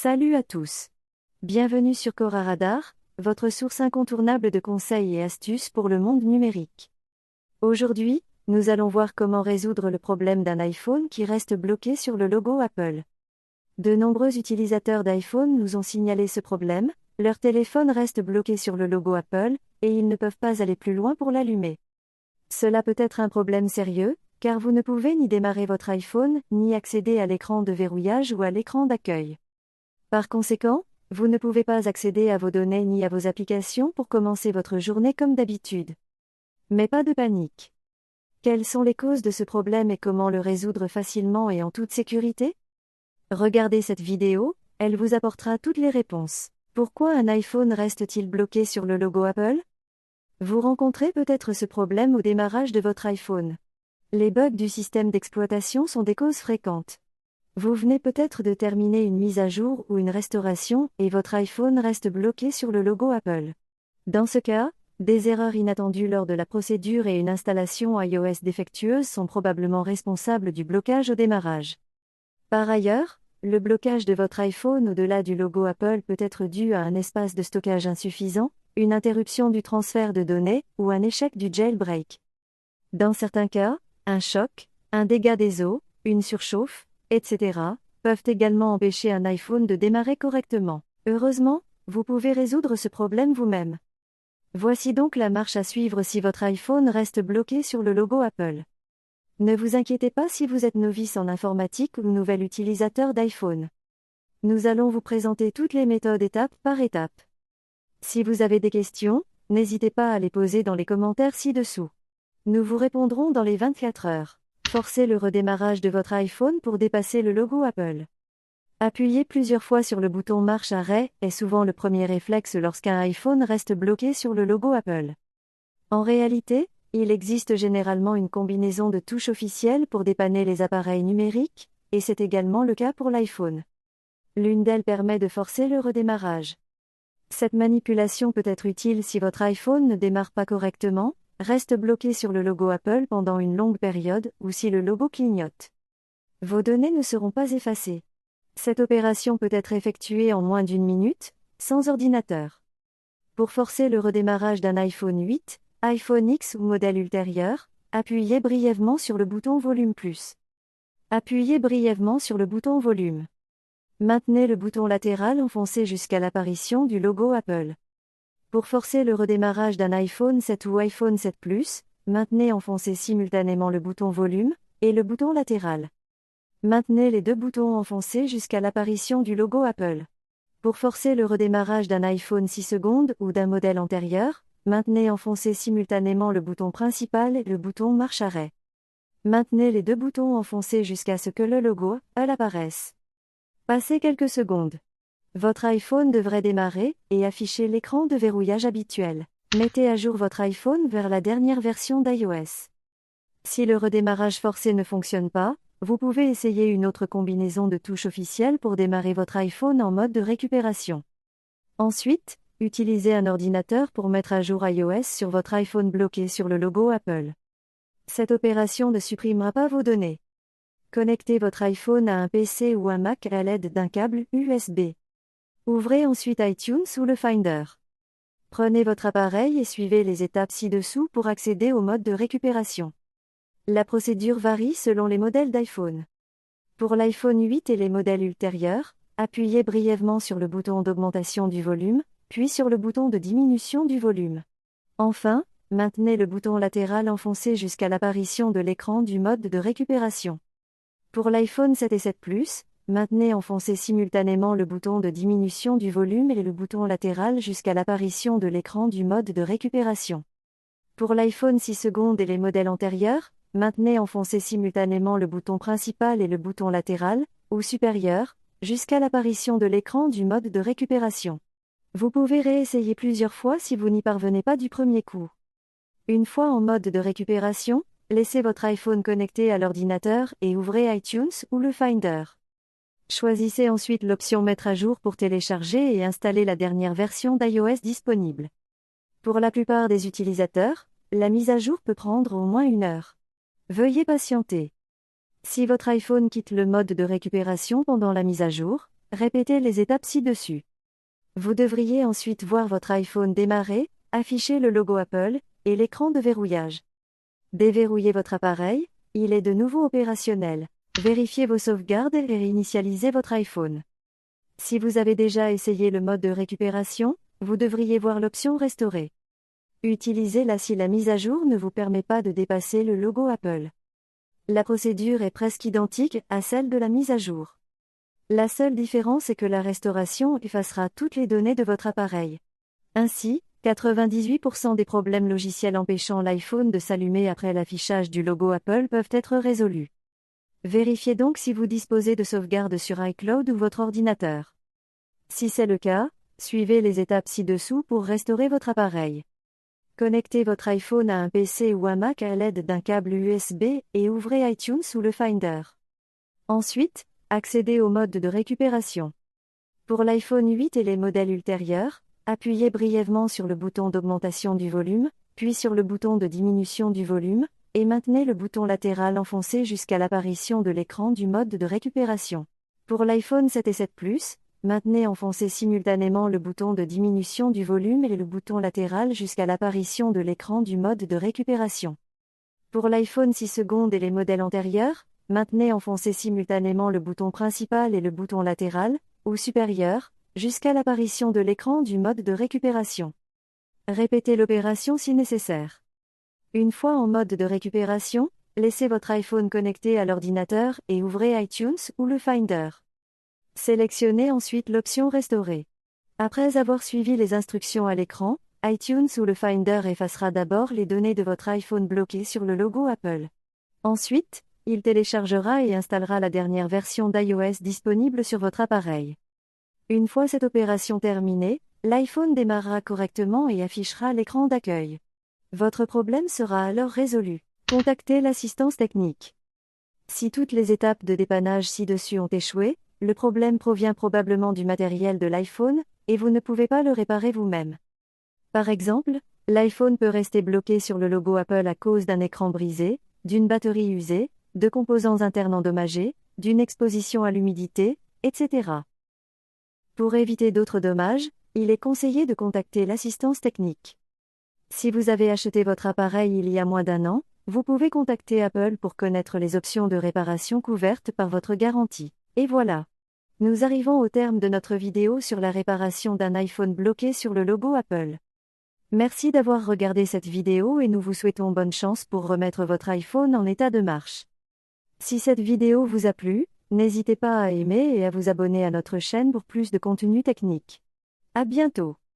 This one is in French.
Salut à tous. Bienvenue sur Cora Radar, votre source incontournable de conseils et astuces pour le monde numérique. Aujourd'hui, nous allons voir comment résoudre le problème d'un iPhone qui reste bloqué sur le logo Apple. De nombreux utilisateurs d'iPhone nous ont signalé ce problème, leur téléphone reste bloqué sur le logo Apple, et ils ne peuvent pas aller plus loin pour l'allumer. Cela peut être un problème sérieux, car vous ne pouvez ni démarrer votre iPhone, ni accéder à l'écran de verrouillage ou à l'écran d'accueil. Par conséquent, vous ne pouvez pas accéder à vos données ni à vos applications pour commencer votre journée comme d'habitude. Mais pas de panique. Quelles sont les causes de ce problème et comment le résoudre facilement et en toute sécurité? Regardez cette vidéo, elle vous apportera toutes les réponses. Pourquoi un iPhone reste-t-il bloqué sur le logo Apple? Vous rencontrez peut-être ce problème au démarrage de votre iPhone. Les bugs du système d'exploitation sont des causes fréquentes. Vous venez peut-être de terminer une mise à jour ou une restauration et votre iPhone reste bloqué sur le logo Apple. Dans ce cas, des erreurs inattendues lors de la procédure et une installation iOS défectueuse sont probablement responsables du blocage au démarrage. Par ailleurs, le blocage de votre iPhone au-delà du logo Apple peut être dû à un espace de stockage insuffisant, une interruption du transfert de données ou un échec du jailbreak. Dans certains cas, un choc, un dégât des eaux, une surchauffe, etc., peuvent également empêcher un iPhone de démarrer correctement. Heureusement, vous pouvez résoudre ce problème vous-même. Voici donc la marche à suivre si votre iPhone reste bloqué sur le logo Apple. Ne vous inquiétez pas si vous êtes novice en informatique ou nouvel utilisateur d'iPhone. Nous allons vous présenter toutes les méthodes étape par étape. Si vous avez des questions, n'hésitez pas à les poser dans les commentaires ci-dessous. Nous vous répondrons dans les 24 heures. Forcez le redémarrage de votre iPhone pour dépasser le logo Apple. Appuyez plusieurs fois sur le bouton marche arrêt est souvent le premier réflexe lorsqu'un iPhone reste bloqué sur le logo Apple. En réalité, il existe généralement une combinaison de touches officielles pour dépanner les appareils numériques, et c'est également le cas pour l'iPhone. L'une d'elles permet de forcer le redémarrage. Cette manipulation peut être utile si votre iPhone ne démarre pas correctement, reste bloqué sur le logo Apple pendant une longue période ou si le logo clignote. Vos données ne seront pas effacées. Cette opération peut être effectuée en moins d'une minute, sans ordinateur. Pour forcer le redémarrage d'un iPhone 8, iPhone X ou modèle ultérieur, appuyez brièvement sur le bouton Volume plus. Appuyez brièvement sur le bouton Volume. Maintenez le bouton latéral enfoncé jusqu'à l'apparition du logo Apple. Pour forcer le redémarrage d'un iPhone 7 ou iPhone 7 Plus, maintenez enfoncé simultanément le bouton Volume et le bouton latéral. Maintenez les deux boutons enfoncés jusqu'à l'apparition du logo Apple. Pour forcer le redémarrage d'un iPhone 6 secondes ou d'un modèle antérieur, maintenez enfoncé simultanément le bouton principal et le bouton marche arrêt. Maintenez les deux boutons enfoncés jusqu'à ce que le logo Apple apparaisse. Passez quelques secondes. Votre iPhone devrait démarrer et afficher l'écran de verrouillage habituel. Mettez à jour votre iPhone vers la dernière version d'iOS. Si le redémarrage forcé ne fonctionne pas, vous pouvez essayer une autre combinaison de touches officielles pour démarrer votre iPhone en mode de récupération. Ensuite, utilisez un ordinateur pour mettre à jour iOS sur votre iPhone bloqué sur le logo Apple. Cette opération ne supprimera pas vos données. Connectez votre iPhone à un PC ou un Mac à l'aide d'un câble USB. Ouvrez ensuite iTunes ou le Finder. Prenez votre appareil et suivez les étapes ci-dessous pour accéder au mode de récupération. La procédure varie selon les modèles d'iPhone. Pour l'iPhone 8 et les modèles ultérieurs, appuyez brièvement sur le bouton d'augmentation du volume, puis sur le bouton de diminution du volume. Enfin, maintenez le bouton latéral enfoncé jusqu'à l'apparition de l'écran du mode de récupération. Pour l'iPhone 7 et 7 Plus, maintenez enfoncé simultanément le bouton de diminution du volume et le bouton latéral jusqu'à l'apparition de l'écran du mode de récupération. Pour l'iPhone 6 secondes et les modèles antérieurs, maintenez enfoncé simultanément le bouton principal et le bouton latéral, ou supérieur, jusqu'à l'apparition de l'écran du mode de récupération. Vous pouvez réessayer plusieurs fois si vous n'y parvenez pas du premier coup. Une fois en mode de récupération, laissez votre iPhone connecté à l'ordinateur et ouvrez iTunes ou le Finder. Choisissez ensuite l'option Mettre à jour pour télécharger et installer la dernière version d'iOS disponible. Pour la plupart des utilisateurs, la mise à jour peut prendre au moins 1 heure. Veuillez patienter. Si votre iPhone quitte le mode de récupération pendant la mise à jour, Répétez les étapes ci-dessus. Vous devriez ensuite voir votre iPhone démarrer, afficher le logo Apple, et l'écran de verrouillage. Déverrouillez votre appareil, il est de nouveau opérationnel. Vérifiez vos sauvegardes et réinitialisez votre iPhone. Si vous avez déjà essayé le mode de récupération, vous devriez voir l'option Restaurer. Utilisez-la si la mise à jour ne vous permet pas de dépasser le logo Apple. La procédure est presque identique à celle de la mise à jour. La seule différence est que la restauration effacera toutes les données de votre appareil. Ainsi, 98% des problèmes logiciels empêchant l'iPhone de s'allumer après l'affichage du logo Apple peuvent être résolus. Vérifiez donc si vous disposez de sauvegarde sur iCloud ou votre ordinateur. Si c'est le cas, suivez les étapes ci-dessous pour restaurer votre appareil. Connectez votre iPhone à un PC ou un Mac à l'aide d'un câble USB et ouvrez iTunes ou le Finder. Ensuite, accédez au mode de récupération. Pour l'iPhone 8 et les modèles ultérieurs, appuyez brièvement sur le bouton d'augmentation du volume, puis sur le bouton de diminution du volume, et maintenez le bouton latéral enfoncé jusqu'à l'apparition de l'écran du mode de récupération. Pour l'iPhone 7 et 7 Plus, maintenez enfoncé simultanément le bouton de diminution du volume et le bouton latéral jusqu'à l'apparition de l'écran du mode de récupération. Pour l'iPhone 6 secondes et les modèles antérieurs, maintenez enfoncé simultanément le bouton principal et le bouton latéral, ou supérieur, jusqu'à l'apparition de l'écran du mode de récupération. Répétez l'opération si nécessaire. Une fois en mode de récupération, laissez votre iPhone connecté à l'ordinateur et ouvrez iTunes ou le Finder. Sélectionnez ensuite l'option Restaurer. Après avoir suivi les instructions à l'écran, iTunes ou le Finder effacera d'abord les données de votre iPhone bloquées sur le logo Apple. Ensuite, il téléchargera et installera la dernière version d'iOS disponible sur votre appareil. Une fois cette opération terminée, l'iPhone démarrera correctement et affichera l'écran d'accueil. Votre problème sera alors résolu. Contactez l'assistance technique. Si toutes les étapes de dépannage ci-dessus ont échoué, le problème provient probablement du matériel de l'iPhone, et vous ne pouvez pas le réparer vous-même. Par exemple, l'iPhone peut rester bloqué sur le logo Apple à cause d'un écran brisé, d'une batterie usée, de composants internes endommagés, d'une exposition à l'humidité, etc. Pour éviter d'autres dommages, il est conseillé de contacter l'assistance technique. Si vous avez acheté votre appareil il y a moins d'un an, vous pouvez contacter Apple pour connaître les options de réparation couvertes par votre garantie. Et voilà. Nous arrivons au terme de notre vidéo sur la réparation d'un iPhone bloqué sur le logo Apple. Merci d'avoir regardé cette vidéo et nous vous souhaitons bonne chance pour remettre votre iPhone en état de marche. Si cette vidéo vous a plu, n'hésitez pas à aimer et à vous abonner à notre chaîne pour plus de contenu technique. À bientôt.